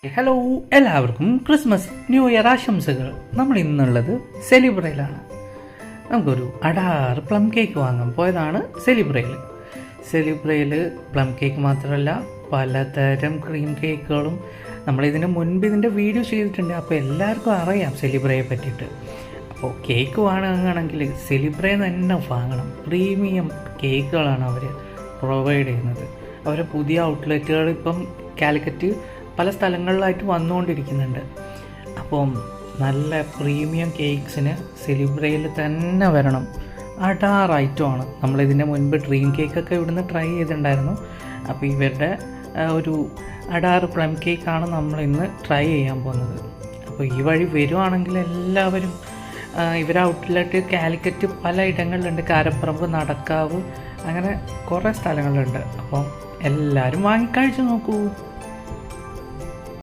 Hello, എല്ലാവർക്കും Christmas new year ആശംസകൾ. നമ്മൾ ഇന്നുള്ളത് സെലിബ്രയിലാണ്. നമുക്കൊരു അടാറ് പ്ലം കേക്ക് വാങ്ങാൻ പോയതാണ് സെലിബ്രയിൽ പ്ലം കേക്ക് മാത്രമല്ല പലതരം ക്രീം കേക്കുകളും നമ്മളിതിന് മുൻപ് ഇതിൻ്റെ വീഡിയോ ചെയ്തിട്ടുണ്ട്. അപ്പോൾ എല്ലാവർക്കും അറിയാം സെലിബ്രയെ പറ്റിയിട്ട്. അപ്പോൾ കേക്ക് വാങ്ങുകയാണെങ്കിൽ സെലിബ്രയിൽ തന്നെ വാങ്ങണം. പ്രീമിയം കേക്കുകളാണ് അവർ പ്രൊവൈഡ് ചെയ്യുന്നത്. അവരെ പുതിയ ഔട്ട്ലെറ്റുകൾ ഇപ്പം കാലിക്കറ്റ് പല സ്ഥലങ്ങളിലായിട്ട് വന്നുകൊണ്ടിരിക്കുന്നുണ്ട്. അപ്പം നല്ല പ്രീമിയം കേക്ക്സിന് സെലിബ്രയിൽ തന്നെ വരണം. അടാറ് ഐറ്റമാണ്. നമ്മളിതിൻ്റെ മുൻപ് ഡ്രീം കേക്കൊക്കെ ഇവിടുന്ന് ട്രൈ ചെയ്തിട്ടുണ്ടായിരുന്നു. അപ്പോൾ ഇവരുടെ ഒരു അടാറ് പ്ലം കേക്കാണ് നമ്മളിന്ന് ട്രൈ ചെയ്യാൻ പോകുന്നത്. അപ്പോൾ ഈ വഴി വരുവാണെങ്കിൽ എല്ലാവരും ഇവരെ ഔട്ട്ലെറ്റ് കാലിക്കറ്റ് പല ഇടങ്ങളിലുണ്ട്. കാരപ്പറമ്പ്, നടക്കാവ്, അങ്ങനെ കുറേ സ്ഥലങ്ങളുണ്ട്. അപ്പം എല്ലാവരും വാങ്ങിക്കഴിച്ച് നോക്കൂ.